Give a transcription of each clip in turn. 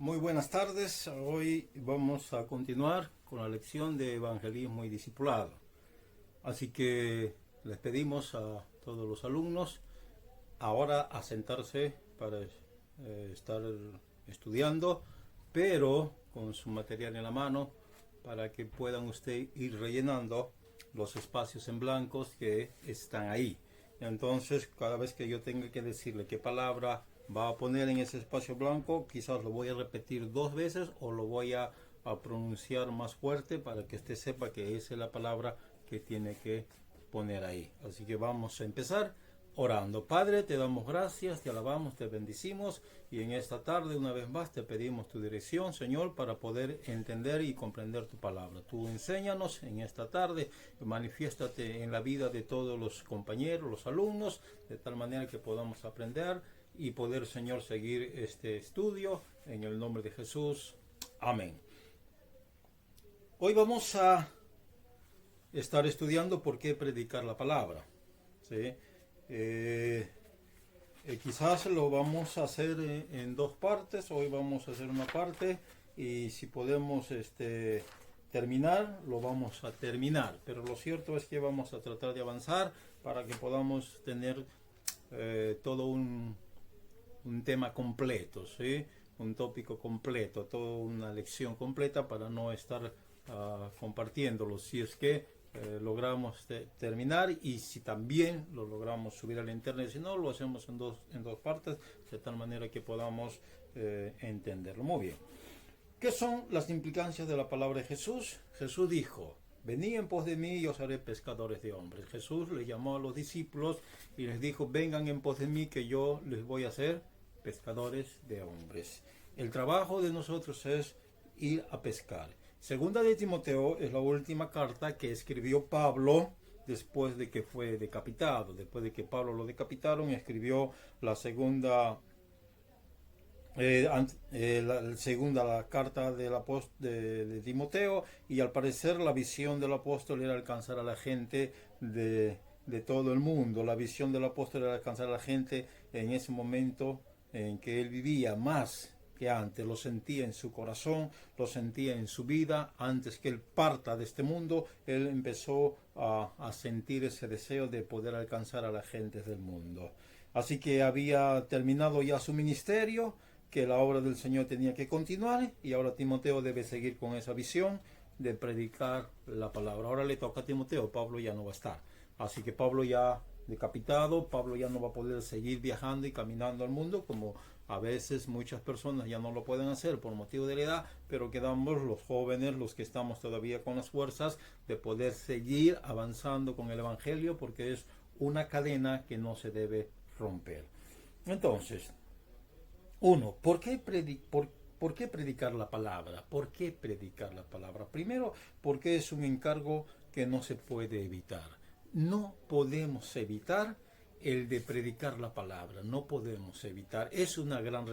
Muy buenas tardes. Hoy vamos a continuar con la lección de Evangelismo y Discipulado. Así que les pedimos a todos los alumnos ahora a sentarse para estar estudiando, pero con su material en la mano para que puedan ustedes ir rellenando los espacios en blancos que están ahí. Entonces, cada vez que yo tenga que decirle qué palabra va a poner en ese espacio blanco, quizás lo voy a repetir 2 veces o lo voy a pronunciar más fuerte para que usted sepa que esa es la palabra que tiene que poner ahí. Así que vamos a empezar orando. Padre, te damos gracias, te alabamos, te bendecimos y en esta tarde una vez más te pedimos tu dirección, Señor, para poder entender y comprender tu palabra. Tú enséñanos en esta tarde, manifiéstate en la vida de todos los compañeros, los alumnos, de tal manera que podamos aprender y poder, Señor, seguir este estudio en el nombre de Jesús. Amén. Hoy vamos a estar estudiando por qué predicar la palabra, ¿sí? Quizás lo vamos a hacer en 2 partes. Hoy vamos a hacer una parte y si podemos terminar, lo vamos a terminar. Pero lo cierto es que vamos a tratar de avanzar para que podamos tener todo un tema completo, ¿sí? Un tópico completo, toda una lección completa para no estar compartiéndolo. Si es que logramos terminar y si también lo logramos subir a la internet, si no, lo hacemos en dos partes, de tal manera que podamos entenderlo. Muy bien. ¿Qué son las implicancias de la palabra de Jesús? Jesús dijo: venid en pos de mí y os haré pescadores de hombres. Jesús le llamó a los discípulos y les dijo: vengan en pos de mí que yo les voy a hacer pescadores de hombres. El trabajo de nosotros es ir a pescar. Segunda de Timoteo es la última carta que escribió Pablo después de que fue decapitado. Después de que Pablo lo decapitaron, escribió la segunda la carta de Timoteo, y al parecer la visión del apóstol era alcanzar a la gente de todo el mundo. La visión del apóstol era alcanzar a la gente en ese momento en que él vivía, más que antes. Lo sentía en su corazón, lo sentía en su vida. Antes que él parta de este mundo, él empezó a sentir ese deseo de poder alcanzar a la gente del mundo. Así que había terminado ya su ministerio, que la obra del Señor tenía que continuar, y ahora Timoteo debe seguir con esa visión de predicar la palabra. Ahora le toca a Timoteo, Pablo ya no va a estar. Así que Pablo ya decapitado, Pablo ya no va a poder seguir viajando y caminando al mundo como a veces muchas personas ya no lo pueden hacer por motivo de la edad, pero quedamos los jóvenes, los que estamos todavía con las fuerzas de poder seguir avanzando con el Evangelio, porque es una cadena que no se debe romper. Entonces, ¿por qué predicar la palabra? ¿Por qué predicar la palabra? Primero, porque es un encargo que no se puede evitar. No podemos evitar el de predicar la palabra, no podemos evitar, es una gran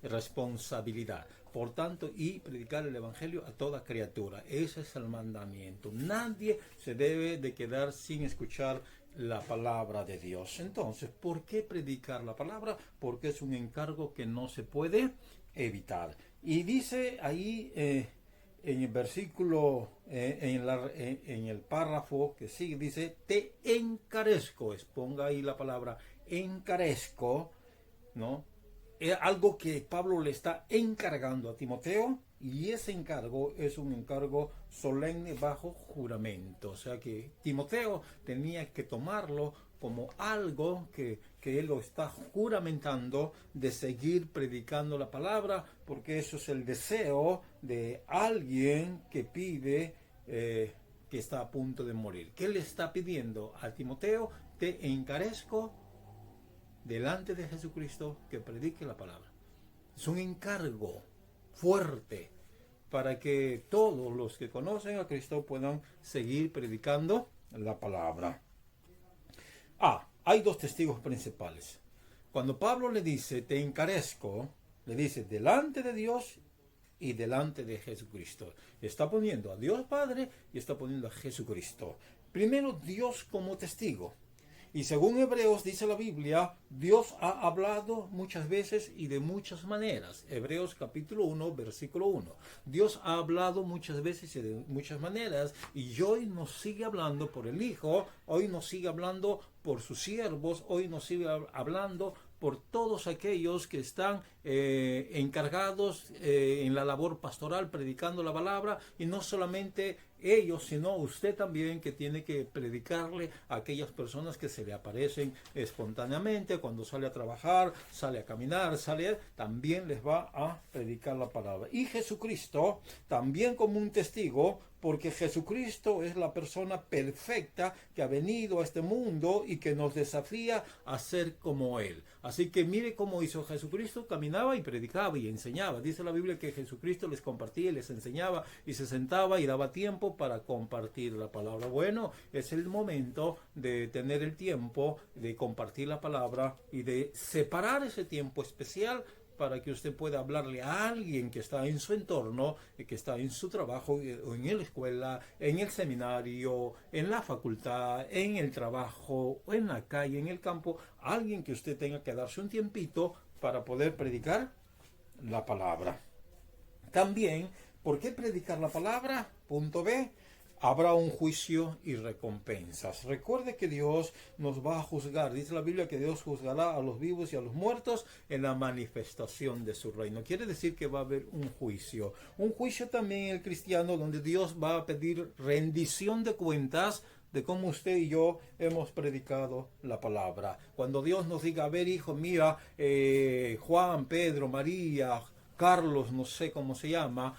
responsabilidad. Por tanto, y predicar el Evangelio a toda criatura, ese es el mandamiento. Nadie se debe de quedar sin escuchar la palabra de Dios. Entonces, ¿por qué predicar la palabra? Porque es un encargo que no se puede evitar. Y dice ahí en el versículo, en el párrafo que sigue, dice: te encarezco. Ponga ahí la palabra encarezco, ¿no? Es algo que Pablo le está encargando a Timoteo, y ese encargo es un encargo solemne bajo juramento. O sea que Timoteo tenía que tomarlo como algo que él lo está juramentando de seguir predicando la palabra, porque eso es el deseo de alguien que pide, que está a punto de morir. ¿Qué le está pidiendo a Timoteo? Te encarezco delante de Jesucristo que predique la palabra. Es un encargo fuerte para que todos los que conocen a Cristo puedan seguir predicando la palabra. Hay 2 testigos principales. Cuando Pablo le dice te encarezco, le dice delante de Dios y delante de Jesucristo. Está poniendo a Dios Padre y está poniendo a Jesucristo. Primero, Dios como testigo. Y según Hebreos dice la Biblia, Dios ha hablado muchas veces y de muchas maneras. Hebreos capítulo 1, versículo 1. Dios ha hablado muchas veces y de muchas maneras, y hoy nos sigue hablando por el Hijo, hoy nos sigue hablando por sus siervos, hoy nos sigue hablando por todos aquellos que están encargados en la labor pastoral, predicando la palabra, y no solamente ellos, sino usted también, que tiene que predicarle a aquellas personas que se le aparecen espontáneamente cuando sale a trabajar, sale a caminar, también les va a predicar la palabra. Y Jesucristo también como un testigo, porque Jesucristo es la persona perfecta que ha venido a este mundo y que nos desafía a ser como Él. Así que mire cómo hizo Jesucristo: caminaba y predicaba y enseñaba. Dice la Biblia que Jesucristo les compartía y les enseñaba, y se sentaba y daba tiempo para compartir la palabra. Bueno, es el momento de tener el tiempo de compartir la palabra y de separar ese tiempo especial para que usted pueda hablarle a alguien que está en su entorno, que está en su trabajo, o en la escuela, en el seminario, en la facultad, en el trabajo, o en la calle, en el campo, alguien que usted tenga que darse un tiempito para poder predicar la palabra. También, ¿por qué predicar la palabra? Punto B. Habrá un juicio y recompensas. Recuerde que Dios nos va a juzgar. Dice la Biblia que Dios juzgará a los vivos y a los muertos en la manifestación de su reino. Quiere decir que va a haber un juicio. Un juicio también en el cristiano, donde Dios va a pedir rendición de cuentas de cómo usted y yo hemos predicado la palabra. Cuando Dios nos diga: a ver, hijo, mira, Juan, Pedro, María, Carlos, no sé cómo se llama,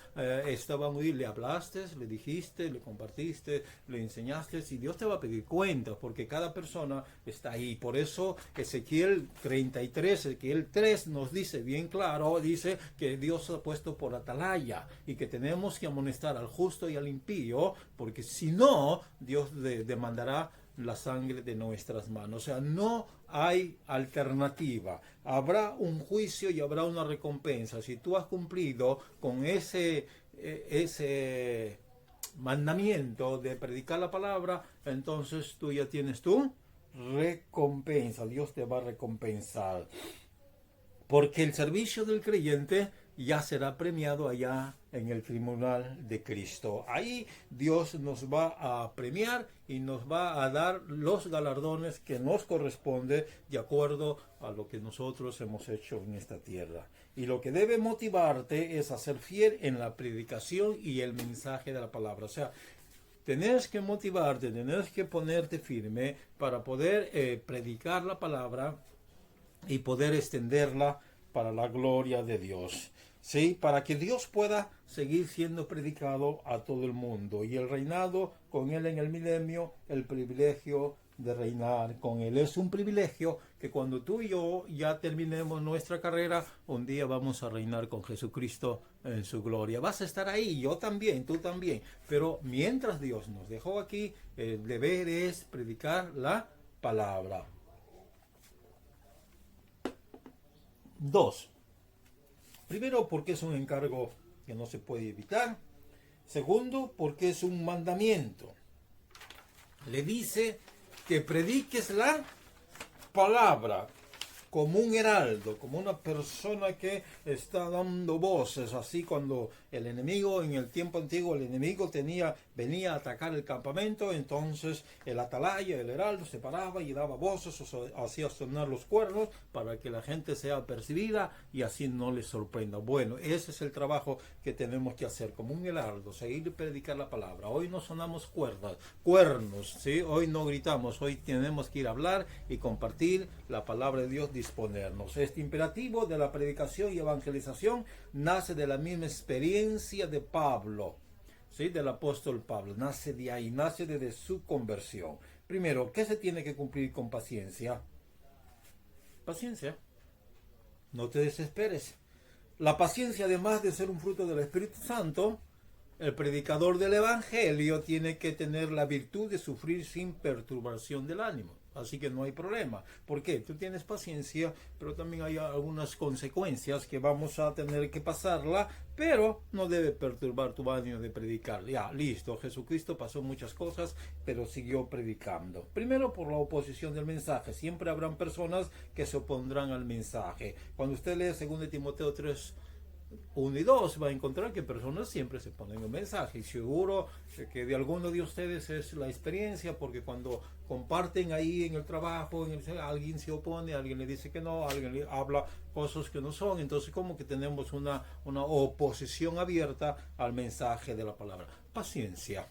estaban ahí, le hablaste, le dijiste, le compartiste, le enseñaste, y Dios te va a pedir cuentas, porque cada persona está ahí. Por eso Ezequiel 33, Ezequiel 3 nos dice bien claro, dice que Dios ha puesto por atalaya, y que tenemos que amonestar al justo y al impío, porque si no, Dios demandará la sangre de nuestras manos. O sea, no hay alternativa. Habrá un juicio y habrá una recompensa. Si tú has cumplido con ese mandamiento de predicar la palabra, entonces tú ya tienes tu recompensa. Dios te va a recompensar, porque el servicio del creyente ya será premiado allá en el tribunal de Cristo. Ahí Dios nos va a premiar y nos va a dar los galardones que nos corresponde de acuerdo a lo que nosotros hemos hecho en esta tierra. Y lo que debe motivarte es a ser fiel en la predicación y el mensaje de la palabra. O sea, tenés que motivarte, tenés que ponerte firme para poder predicar la palabra y poder extenderla para la gloria de Dios. ¿Sí? Para que Dios pueda seguir siendo predicado a todo el mundo, y el reinado con Él en el milenio, el privilegio de reinar con Él. Es un privilegio que cuando tú y yo ya terminemos nuestra carrera, un día vamos a reinar con Jesucristo en su gloria. Vas a estar ahí, yo también, tú también, pero mientras Dios nos dejó aquí, el deber es predicar la palabra. 2. Primero, porque es un encargo que no se puede evitar. Segundo, porque es un mandamiento. Le dice que prediques la palabra como un heraldo, como una persona que está dando voces. Así, cuando el enemigo, en el tiempo antiguo, el enemigo venía a atacar el campamento, entonces el atalaya, el heraldo, se paraba y daba voces, hacía sonar los cuernos para que la gente sea percibida y así no les sorprenda. Bueno, ese es el trabajo que tenemos que hacer como un heraldo, seguir y predicar la palabra. Hoy no sonamos cuernos, ¿sí? Hoy no gritamos, hoy tenemos que ir a hablar y compartir la palabra de Dios, disponernos. Este imperativo de la predicación y evangelización nace de la misma experiencia de Pablo, ¿sí? Del apóstol Pablo. Nace de ahí, nace desde su conversión. Primero, ¿qué se tiene que cumplir con paciencia? Paciencia. No te desesperes. La paciencia, además de ser un fruto del Espíritu Santo, el predicador del Evangelio tiene que tener la virtud de sufrir sin perturbación del ánimo. así que no hay problema. ¿Por qué? Tú tienes paciencia, pero también hay algunas consecuencias que vamos a tener que pasarla, pero no debe perturbar tu ánimo de predicar. Ya, listo, Jesucristo pasó muchas cosas, pero siguió predicando. Primero, por la oposición del mensaje. Siempre habrán personas que se opondrán al mensaje. Cuando usted lee 2 Timoteo 3, 1 y 2, va a encontrar que personas siempre se ponen un mensaje, y seguro que de alguno de ustedes es la experiencia, porque cuando comparten ahí en el trabajo, alguien se opone, alguien le dice que no, alguien le habla cosas que no son, entonces como que tenemos una oposición abierta al mensaje de la palabra. Paciencia,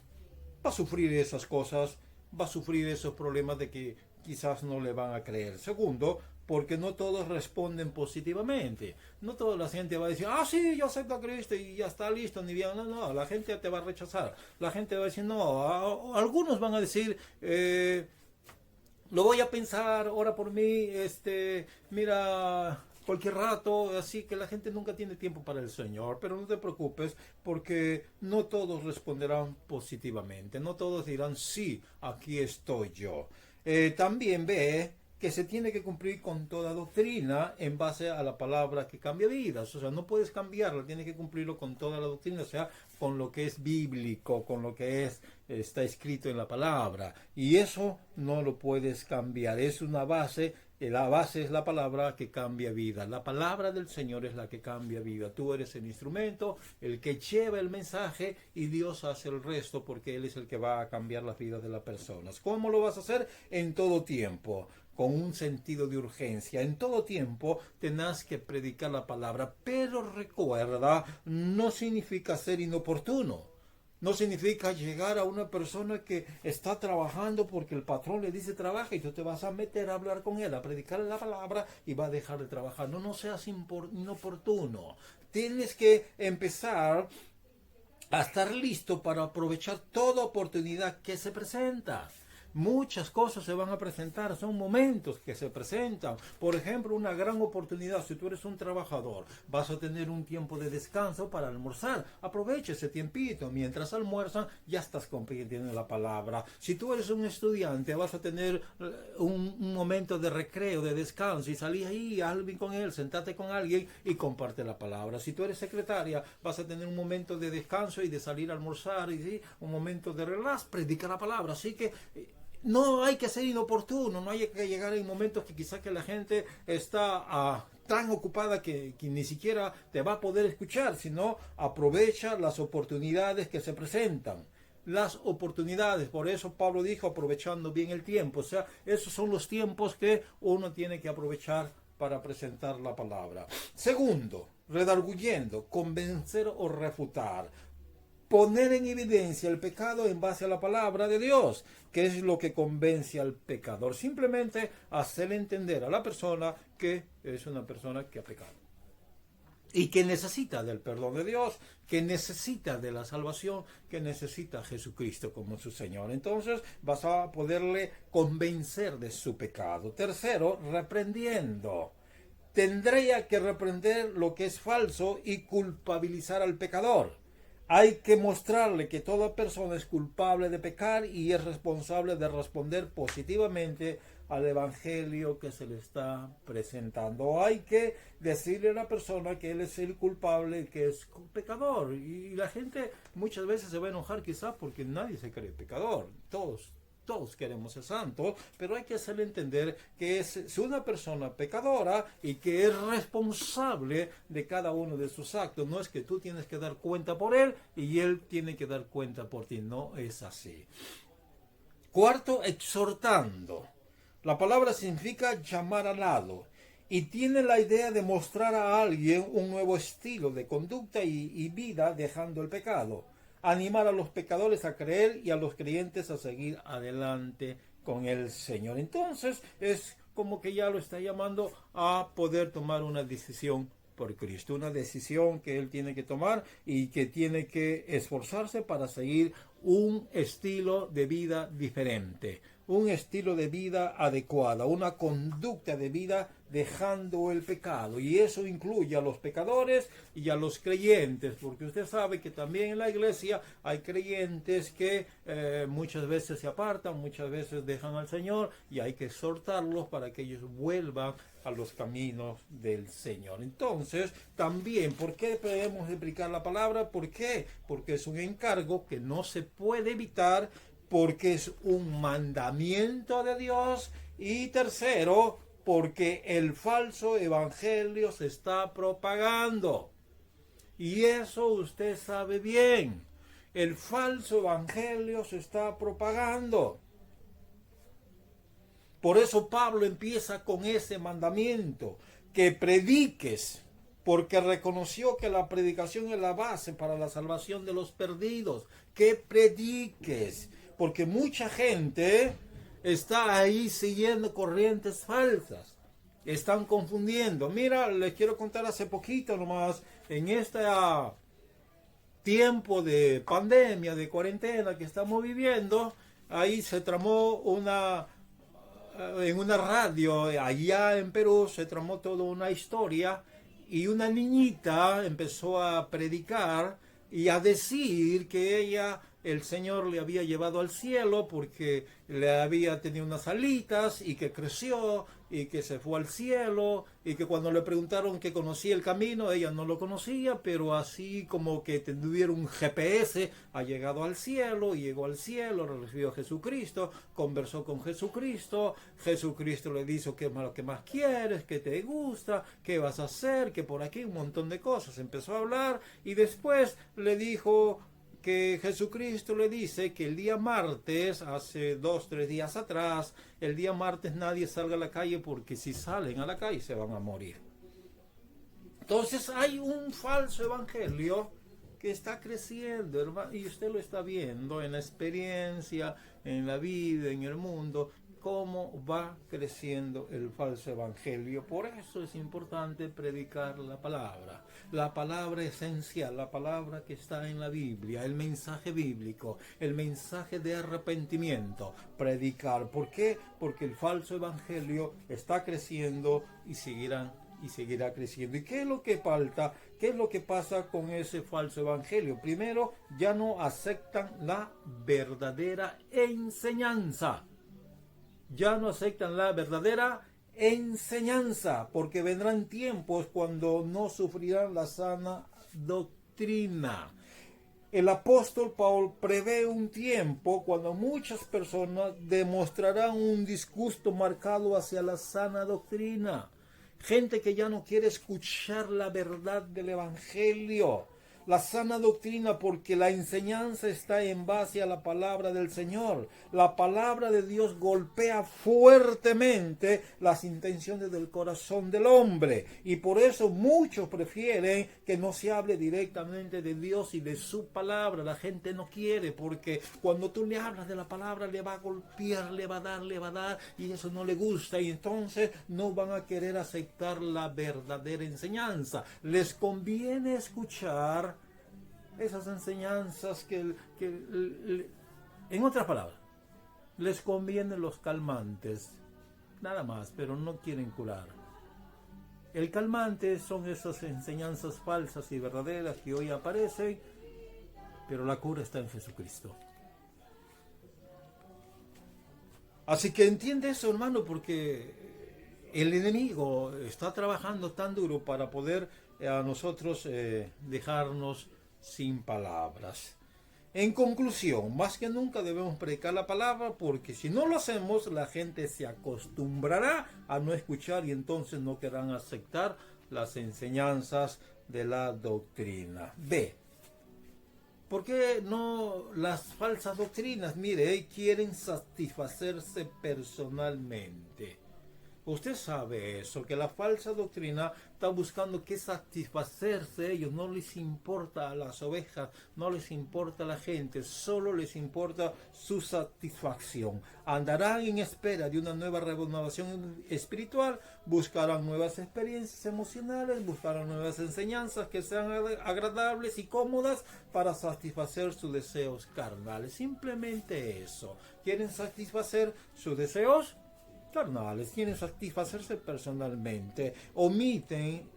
va a sufrir esas cosas, va a sufrir esos problemas de que quizás no le van a creer. Segundo, porque no todos responden positivamente. No toda la gente va a decir, sí, yo acepto a Cristo y ya está listo, ni bien. No, la gente te va a rechazar. La gente va a decir, no. Algunos van a decir, lo voy a pensar, ora por mí, mira, cualquier rato, así que la gente nunca tiene tiempo para el Señor, pero no te preocupes porque no todos responderán positivamente, no todos dirán, sí, aquí estoy yo. También ve que se tiene que cumplir con toda doctrina en base a la palabra que cambia vidas. O sea, no puedes cambiarla, tienes que cumplirlo con toda la doctrina, o sea, con lo que es bíblico, con lo que está escrito en la palabra. Y eso no lo puedes cambiar, es una base. La base es la palabra que cambia vida. La palabra del Señor es la que cambia vida. Tú eres el instrumento, el que lleva el mensaje, y Dios hace el resto porque Él es el que va a cambiar las vidas de las personas. ¿Cómo lo vas a hacer? En todo tiempo, con un sentido de urgencia. En todo tiempo tenés que predicar la palabra, pero recuerda, no significa ser inoportuno. No significa llegar a una persona que está trabajando porque el patrón le dice trabaja y tú te vas a meter a hablar con él, a predicarle la palabra y va a dejar de trabajar. No seas inoportuno. Tienes que empezar a estar listo para aprovechar toda oportunidad que se presenta. Muchas cosas se van a presentar, son momentos que se presentan. Por ejemplo, una gran oportunidad, si tú eres un trabajador, vas a tener un tiempo de descanso para almorzar. Aprovecha ese tiempito, mientras almuerzan ya estás compartiendo la palabra. Si tú eres un estudiante, vas a tener un momento de recreo, de descanso, y salí ahí, alguien con él, sentate con alguien y comparte la palabra. Si tú eres secretaria, vas a tener un momento de descanso y de salir a almorzar, y ¿sí? Un momento de relax, predica la palabra. Así que no hay que ser inoportuno, no hay que llegar en momentos que quizás que la gente está tan ocupada que ni siquiera te va a poder escuchar, sino aprovecha las oportunidades que se presentan. Las oportunidades, por eso Pablo dijo aprovechando bien el tiempo, o sea, esos son los tiempos que uno tiene que aprovechar para presentar la palabra. Segundo, redarguyendo, convencer o refutar. Poner en evidencia el pecado en base a la palabra de Dios, que es lo que convence al pecador. Simplemente hacer entender a la persona que es una persona que ha pecado y que necesita del perdón de Dios, que necesita de la salvación, que necesita a Jesucristo como su Señor. Entonces vas a poderle convencer de su pecado. Tercero, reprendiendo. Tendría que reprender lo que es falso y culpabilizar al pecador. Hay que mostrarle que toda persona es culpable de pecar y es responsable de responder positivamente al evangelio que se le está presentando. Hay que decirle a la persona que él es el culpable, que es pecador. Y la gente muchas veces se va a enojar quizás porque nadie se cree pecador. Todos queremos ser santos, pero hay que hacerle entender que es una persona pecadora y que es responsable de cada uno de sus actos. No es que tú tienes que dar cuenta por él y él tiene que dar cuenta por ti. No es así. Cuarto, exhortando. La palabra significa llamar al lado y tiene la idea de mostrar a alguien un nuevo estilo de conducta y vida dejando el pecado. Animar a los pecadores a creer y a los creyentes a seguir adelante con el Señor. Entonces es como que ya lo está llamando a poder tomar una decisión por Cristo, una decisión que él tiene que tomar y que tiene que esforzarse para seguir un estilo de vida diferente. un estilo de vida adecuada, una conducta de vida dejando el pecado. Y eso incluye a los pecadores y a los creyentes, porque usted sabe que también en la iglesia hay creyentes que muchas veces se apartan, muchas veces dejan al Señor, y hay que exhortarlos para que ellos vuelvan a los caminos del Señor. Entonces, también, ¿por qué debemos explicar la palabra? ¿Por qué? Porque es un encargo que no se puede evitar, porque es un mandamiento de Dios, y tercero, porque el falso evangelio se está propagando. Y eso usted sabe bien. El falso evangelio se está propagando. Por eso Pablo empieza con ese mandamiento, que prediques, porque reconoció que la predicación es la base para la salvación de los perdidos. Que prediques, porque mucha gente está ahí siguiendo corrientes falsas. Están confundiendo. Mira, les quiero contar hace poquito nomás, en este tiempo de pandemia, de cuarentena que estamos viviendo, ahí se tramó en una radio, allá en Perú, se tramó toda una historia, y una niñita empezó a predicar y a decir que ella, el Señor le había llevado al cielo porque le había tenido unas alitas, y que creció y que se fue al cielo, y que cuando le preguntaron que conocía el camino, ella no lo conocía, pero así como que tuviera un GPS, ha llegado al cielo, y llegó al cielo, recibió a Jesucristo, conversó con Jesucristo, Jesucristo le dijo qué es lo que más quieres, qué te gusta, qué vas a hacer, que por aquí un montón de cosas. Empezó a hablar, y después le dijo que Jesucristo le dice que el día martes, hace 2-3 días atrás, el día martes nadie salga a la calle, porque si salen a la calle se van a morir. Entonces hay un falso evangelio que está creciendo, hermano, y usted lo está viendo en la experiencia, en la vida, en el mundo, cómo va creciendo el falso evangelio. Por eso es importante predicar la palabra esencial, la palabra que está en la Biblia, el mensaje bíblico, el mensaje de arrepentimiento. Predicar. ¿Por qué? Porque el falso evangelio está creciendo y seguirá creciendo. ¿Y qué es lo que falta? ¿Qué es lo que pasa con ese falso evangelio? Primero, ya no aceptan la verdadera enseñanza. Ya no aceptan la verdadera enseñanza, porque vendrán tiempos cuando no sufrirán la sana doctrina. El apóstol Pablo prevé un tiempo cuando muchas personas demostrarán un disgusto marcado hacia la sana doctrina. Gente que ya no quiere escuchar la verdad del evangelio, la sana doctrina, porque la enseñanza está en base a la palabra del Señor. La palabra de Dios golpea fuertemente las intenciones del corazón del hombre, y por eso muchos prefieren que no se hable directamente de Dios y de su palabra. La gente no quiere, porque cuando tú le hablas de la palabra le va a golpear, le va a dar, y eso no le gusta, y entonces no van a querer aceptar la verdadera enseñanza. Les conviene escuchar esas enseñanzas en otras palabras, les convienen los calmantes, nada más, pero no quieren curar. El calmante son esas enseñanzas falsas y verdaderas que hoy aparecen, pero la cura está en Jesucristo. Así que entiende eso, hermano, porque el enemigo está trabajando tan duro para poder a nosotros dejarnos sin palabras. En conclusión, más que nunca debemos predicar la palabra, porque si no lo hacemos, la gente se acostumbrará a no escuchar, y entonces no querrán aceptar las enseñanzas de la doctrina. B. ¿Por qué no las falsas doctrinas? Mire, quieren satisfacerse personalmente. Usted sabe eso, que la falsa doctrina está buscando que satisfacerse ellos. No les importa a las ovejas, no les importa a la gente, solo les importa su satisfacción. Andarán en espera de una nueva renovación espiritual, buscarán nuevas experiencias emocionales, buscarán nuevas enseñanzas que sean agradables y cómodas para satisfacer sus deseos carnales. Simplemente eso. ¿Quieren satisfacer sus deseos carnales? ¿Quieren satisfacerse personalmente? Omiten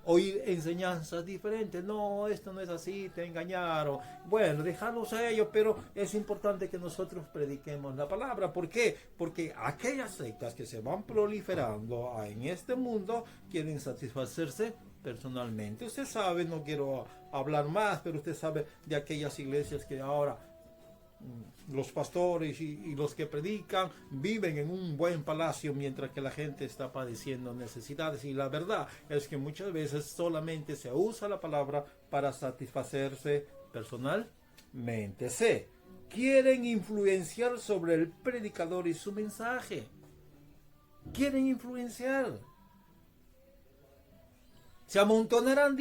oír enseñanzas diferentes. No, esto no es así, te engañaron. Bueno, dejarlos a ellos, pero es importante que nosotros prediquemos la palabra. ¿Por qué? Porque aquellas sectas que se van proliferando en este mundo quieren satisfacerse personalmente. Usted sabe, no quiero hablar más, pero usted sabe de aquellas iglesias que ahora los pastores y los que predican viven en un buen palacio mientras que la gente está padeciendo necesidades, y la verdad es que muchas veces solamente se usa la palabra para satisfacerse personalmente. C. Quieren influenciar sobre el predicador y su mensaje. Quieren influenciar. Se amontonarán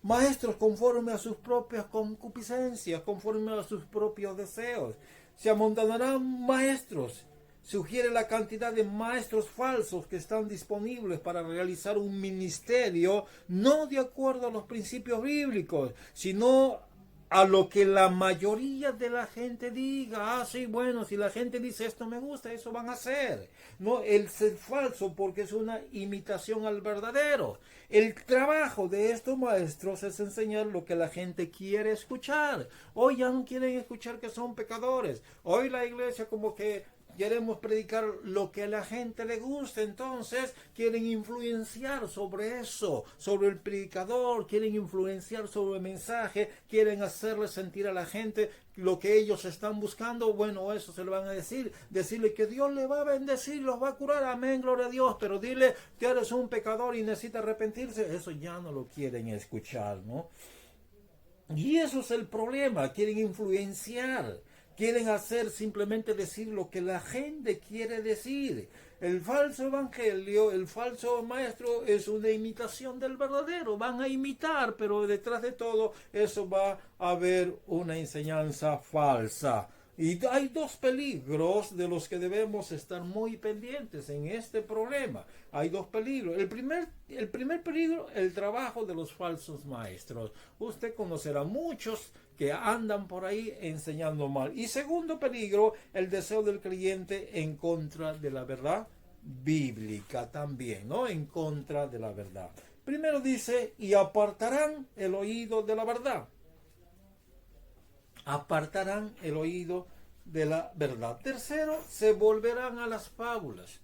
maestros conforme a sus propias concupiscencias, conforme a sus propios deseos. Se amontonarán maestros. Sugiere la cantidad de maestros falsos que están disponibles para realizar un ministerio no de acuerdo a los principios bíblicos, sino a lo que la mayoría de la gente diga. Sí, bueno, si la gente dice esto me gusta, eso van a hacer. No, el ser falso, porque es una imitación al verdadero. El trabajo de estos maestros es enseñar lo que la gente quiere escuchar. Hoy ya no quieren escuchar que son pecadores. Hoy la iglesia como que queremos predicar lo que a la gente le gusta, entonces quieren influenciar sobre eso, sobre el predicador, quieren influenciar sobre el mensaje, quieren hacerle sentir a la gente lo que ellos están buscando. Bueno, eso se lo van a decirle que Dios le va a bendecir, los va a curar, amén, gloria a Dios, pero dile que eres un pecador y necesitas arrepentirse, eso ya no lo quieren escuchar, ¿no? Y eso es el problema, quieren influenciar. Quieren hacer simplemente decir lo que la gente quiere decir. El falso evangelio, el falso maestro es una imitación del verdadero. Van a imitar, pero detrás de todo eso va a haber una enseñanza falsa. Y hay dos peligros de los que debemos estar muy pendientes en este problema. Hay dos peligros. El primer peligro, el trabajo de los falsos maestros. Usted conocerá muchos que andan por ahí enseñando mal. Y segundo peligro, el deseo del creyente en contra de la verdad bíblica también, ¿no? En contra de la verdad. Primero dice, y apartarán el oído de la verdad. Apartarán el oído de la verdad. Tercero, se volverán a las fábulas.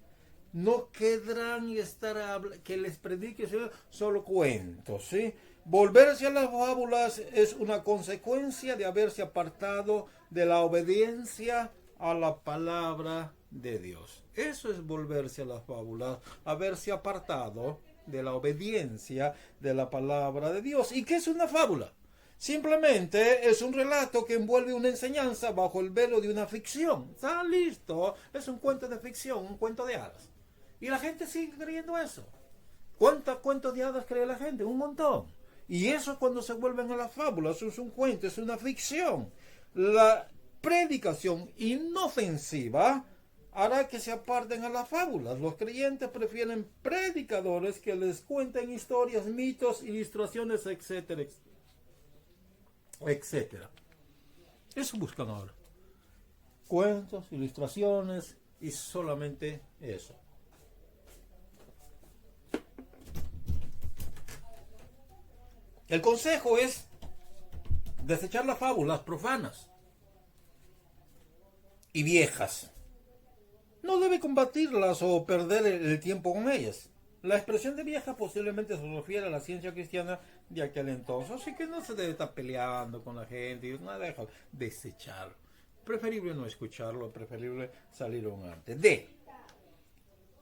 No quedarán y estar que les predique solo cuentos, ¿sí? Volverse a las fábulas es una consecuencia de haberse apartado de la obediencia a la palabra de Dios. Eso es volverse a las fábulas, haberse apartado de la obediencia de la palabra de Dios. ¿Y qué es una fábula? Simplemente es un relato que envuelve una enseñanza bajo el velo de una ficción. Está listo, es un cuento de ficción, un cuento de hadas. Y la gente sigue creyendo eso. ¿Cuántos cuentos de hadas cree la gente? Un montón. Y eso cuando se vuelven a las fábulas, es un cuento, es una ficción. La predicación inofensiva hará que se aparten a las fábulas. Los creyentes prefieren predicadores que les cuenten historias, mitos, ilustraciones, etcétera, etcétera. Eso buscan ahora. Cuentos, ilustraciones y solamente eso. El consejo es desechar las fábulas profanas y viejas. No debe combatirlas o perder el tiempo con ellas. La expresión de vieja posiblemente se refiere a la ciencia cristiana de aquel entonces, así que no se debe estar peleando con la gente y no deja desecharlo. Preferible no escucharlo, preferible salir un antes. D.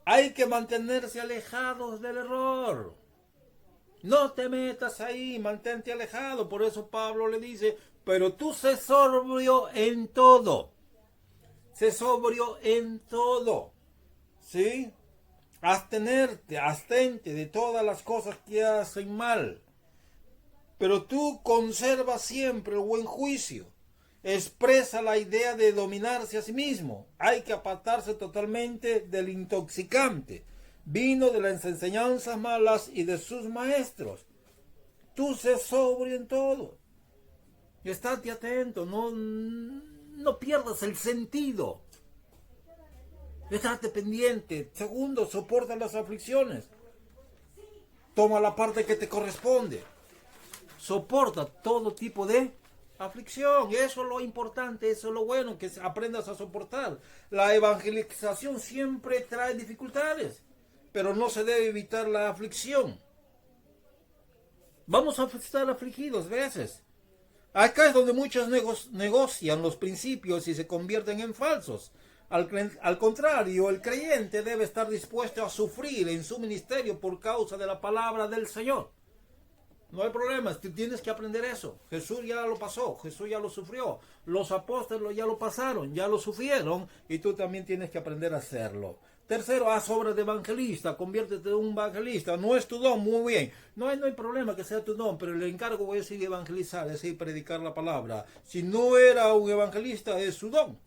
Hay que mantenerse alejados del error. No te metas ahí, mantente alejado. Por eso Pablo le dice, pero tú sé sobrio en todo. Sé sobrio en todo. ¿sí? Abstente de todas las cosas que hacen mal. Pero tú conserva siempre el buen juicio. Expresa la idea de dominarse a sí mismo. Hay que apartarse totalmente del intoxicante vino de las enseñanzas malas y de sus maestros. Tú sé sobrio en todo. Estate atento, no pierdas el sentido. Estate pendiente. Segundo, soporta las aflicciones. Toma la parte que te corresponde. Soporta todo tipo de aflicción. Eso es lo importante, eso es lo bueno, que aprendas a soportar. La evangelización siempre trae dificultades, pero no se debe evitar la aflicción. Vamos a estar afligidos veces. Acá es donde muchos negocian los principios y se convierten en falsos. Al contrario, el creyente debe estar dispuesto a sufrir en su ministerio por causa de la palabra del Señor. No hay problema, tú tienes que aprender eso. Jesús ya lo pasó, Jesús ya lo sufrió. Los apóstoles ya lo pasaron, ya lo sufrieron, y tú también tienes que aprender a hacerlo. Tercero, haz obras de evangelista, conviértete en un evangelista. No es tu don, muy bien. No hay problema que sea tu don, pero el encargo es ir a evangelizar, es ir a predicar la palabra. Si no era un evangelista, es su don.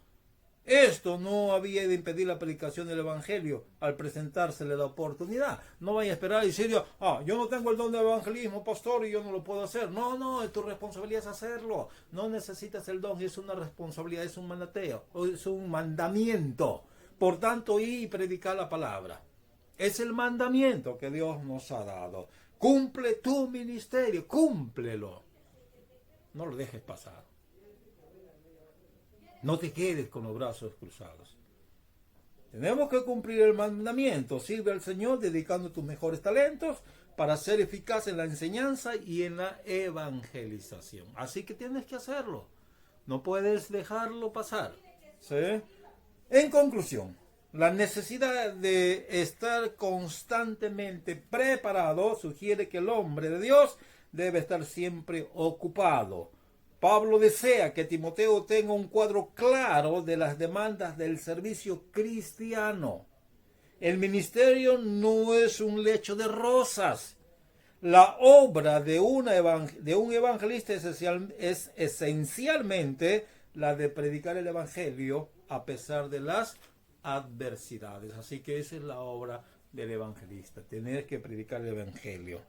Esto no había de impedir la predicación del evangelio al presentársele la oportunidad. No vaya a esperar y decir, yo no tengo el don de evangelismo, pastor, y yo no lo puedo hacer. No, tu responsabilidad es hacerlo. No necesitas el don, es una responsabilidad, es un mandateo, es un mandamiento. Por tanto, ir y predicar la palabra. Es el mandamiento que Dios nos ha dado. Cumple tu ministerio, cúmplelo. No lo dejes pasar. No te quedes con los brazos cruzados. Tenemos que cumplir el mandamiento. Sirve al Señor dedicando tus mejores talentos para ser eficaz en la enseñanza y en la evangelización. Así que tienes que hacerlo. No puedes dejarlo pasar. ¿Sí? En conclusión, la necesidad de estar constantemente preparado sugiere que el hombre de Dios debe estar siempre ocupado. Pablo desea que Timoteo tenga un cuadro claro de las demandas del servicio cristiano. El ministerio no es un lecho de rosas. La obra de un evangelista es esencialmente la de predicar el evangelio a pesar de las adversidades. Así que esa es la obra del evangelista, tener que predicar el evangelio.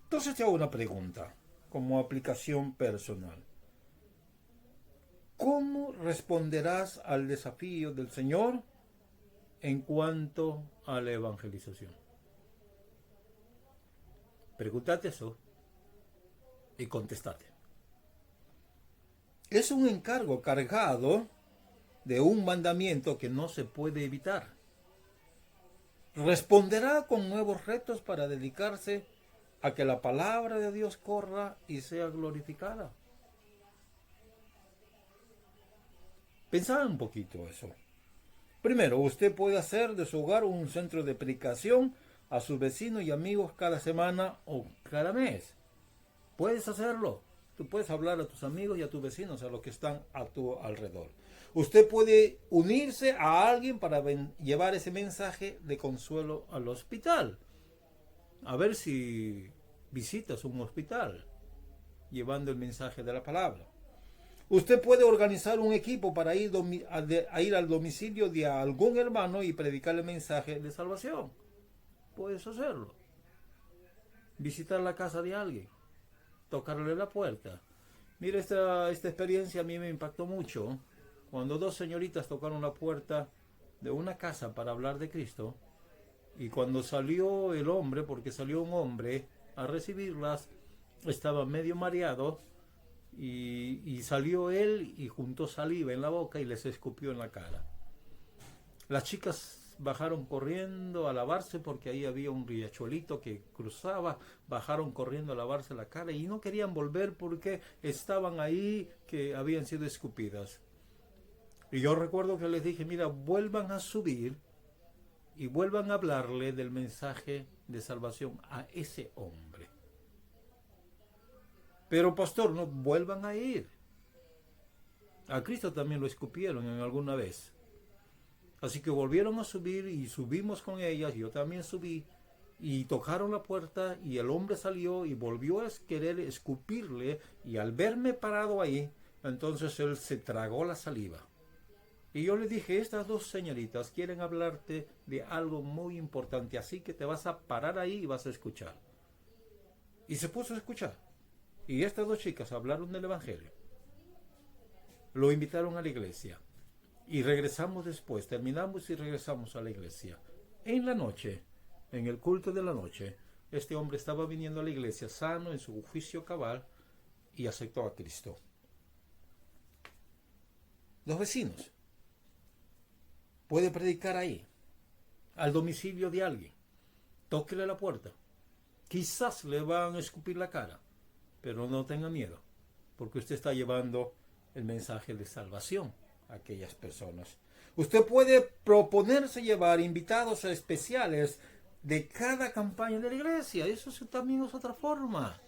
Entonces te hago una pregunta como aplicación personal. ¿Cómo responderás al desafío del Señor en cuanto a la evangelización? Pregúntate eso y contestate. Es un encargo cargado de un mandamiento que no se puede evitar. Responderá con nuevos retos para dedicarse a que la palabra de Dios corra y sea glorificada. Pensad un poquito eso. Primero, usted puede hacer de su hogar un centro de predicación a sus vecinos y amigos cada semana o cada mes. Puedes hacerlo. Tú puedes hablar a tus amigos y a tus vecinos, a los que están a tu alrededor. Usted puede unirse a alguien para llevar ese mensaje de consuelo al hospital. A ver si visitas un hospital llevando el mensaje de la palabra. Usted puede organizar un equipo para ir al domicilio de algún hermano y predicar el mensaje de salvación. Puedes hacerlo. Visitar la casa de alguien. Tocarle la puerta. Mira, esta experiencia a mí me impactó mucho. Cuando dos señoritas tocaron la puerta de una casa para hablar de Cristo, y cuando salió el hombre, porque salió un hombre a recibirlas, estaba medio mareado, y salió él y juntó saliva en la boca y les escupió en la cara. Las chicas bajaron corriendo a lavarse porque ahí había un riachuelito que cruzaba, bajaron corriendo a lavarse la cara y no querían volver porque estaban ahí que habían sido escupidas. Y yo recuerdo que les dije, mira, vuelvan a subir y vuelvan a hablarle del mensaje de salvación a ese hombre. Pero pastor, no vuelvan a ir. A Cristo también lo escupieron en alguna vez. Así que volvieron a subir y subimos con ellas, yo también subí, y tocaron la puerta y el hombre salió y volvió a querer escupirle, y al verme parado ahí, entonces él se tragó la saliva. Y yo le dije, estas dos señoritas quieren hablarte de algo muy importante, así que te vas a parar ahí y vas a escuchar. Y se puso a escuchar. Y estas dos chicas hablaron del Evangelio. Lo invitaron a la iglesia. Y regresamos después, terminamos y regresamos a la iglesia. En la noche, en el culto de la noche, este hombre estaba viniendo a la iglesia sano, en su juicio cabal, y aceptó a Cristo. Los vecinos. Puede predicar ahí, al domicilio de alguien. Tóquele la puerta. Quizás le van a escupir la cara, pero no tenga miedo, porque usted está llevando el mensaje de salvación a aquellas personas. Usted puede proponerse llevar invitados especiales de cada campaña de la iglesia. Eso también es otra forma.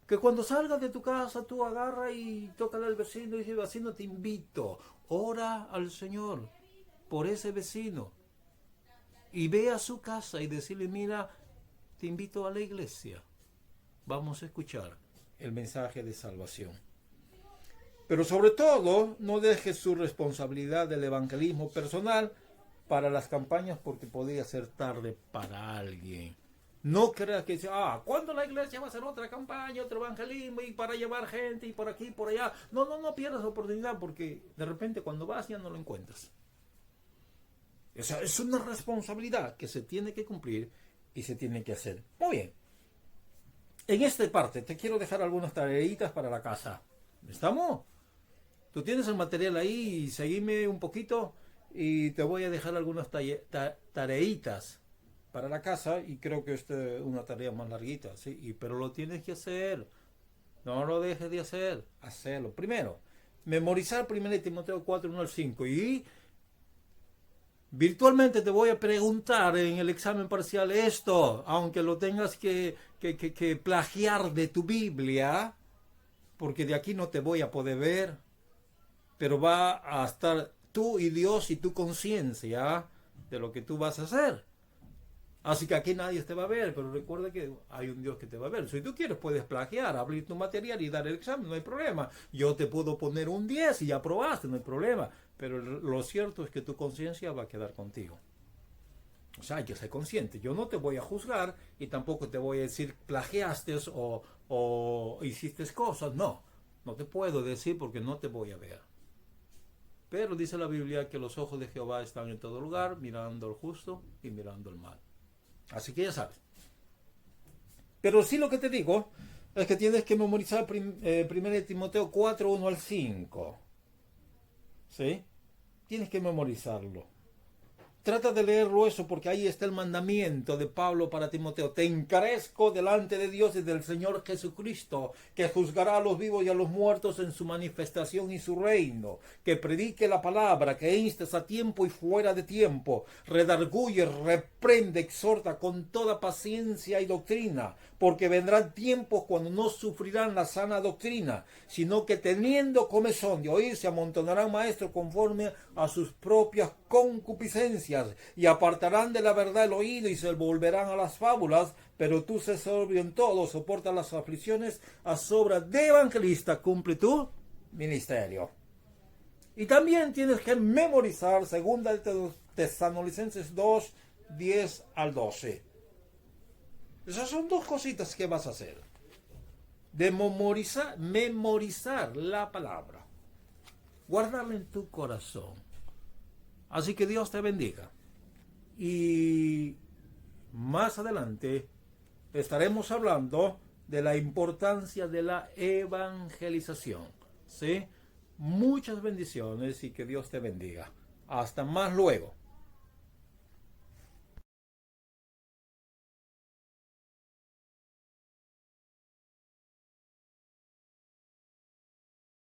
Que cuando salgas de tu casa, tú agarra y tócale al vecino y dice, vecino, te invito. Ora al Señor por ese vecino. Y ve a su casa y decirle, mira, te invito a la iglesia. Vamos a escuchar el mensaje de salvación. Pero sobre todo, no deje su responsabilidad del evangelismo personal para las campañas, porque podría ser tarde para alguien. No creas que ¿cuándo la iglesia va a hacer otra campaña, otro evangelismo y para llevar gente y por aquí y por allá? No pierdas la oportunidad, porque de repente cuando vas ya no lo encuentras. O sea, es una responsabilidad que se tiene que cumplir y se tiene que hacer. Muy bien. En esta parte te quiero dejar algunas tareitas para la casa. ¿Estamos? Tú tienes el material ahí y seguime un poquito y te voy a dejar algunas tareitas para la casa, y creo que esta es una tarea más larguita, ¿sí? Pero lo tienes que hacer. No lo dejes de hacer. Hacerlo. Primero, memorizar 1 Timoteo 4, 1 al 5. Y virtualmente te voy a preguntar en el examen parcial esto, aunque lo tengas que plagiar de tu Biblia, porque de aquí no te voy a poder ver, pero va a estar tú y Dios y tu conciencia de lo que tú vas a hacer. Así que aquí nadie te va a ver, pero recuerda que hay un Dios que te va a ver. Si tú quieres puedes plagiar, abrir tu material y dar el examen, no hay problema. Yo te puedo poner un 10 y ya aprobaste, no hay problema. Pero lo cierto es que tu conciencia va a quedar contigo. O sea, hay que ser consciente. Yo no te voy a juzgar y tampoco te voy a decir plagiaste o hiciste cosas. No te puedo decir porque no te voy a ver. Pero dice la Biblia que los ojos de Jehová están en todo lugar, mirando al justo y mirando al mal. Así que ya sabes. Pero sí, lo que te digo es que tienes que memorizar 1 Timoteo 4, 1 al 5. ¿Sí? Tienes que memorizarlo. Trata de leerlo eso, porque ahí está el mandamiento de Pablo para Timoteo. Te encarezco delante de Dios y del Señor Jesucristo, que juzgará a los vivos y a los muertos en su manifestación y su reino. Que predique la palabra, que instes a tiempo y fuera de tiempo. Redarguye, reprende, exhorta con toda paciencia y doctrina. Porque vendrán tiempos cuando no sufrirán la sana doctrina, sino que teniendo comezón de oír, se amontonarán maestros conforme a sus propias concupiscencias, y apartarán de la verdad el oído y se volverán a las fábulas. Pero tú, sé sobrio en todo, soporta las aflicciones, a sobra de evangelista cumple tu ministerio. Y también tienes que memorizar 2 Tesalonicenses 2, 10 al 12. Esas son dos cositas que vas a hacer. De memorizar la palabra. Guardarla en tu corazón. Así que Dios te bendiga. Y más adelante estaremos hablando de la importancia de la evangelización. ¿Sí? Muchas bendiciones y que Dios te bendiga. Hasta más luego.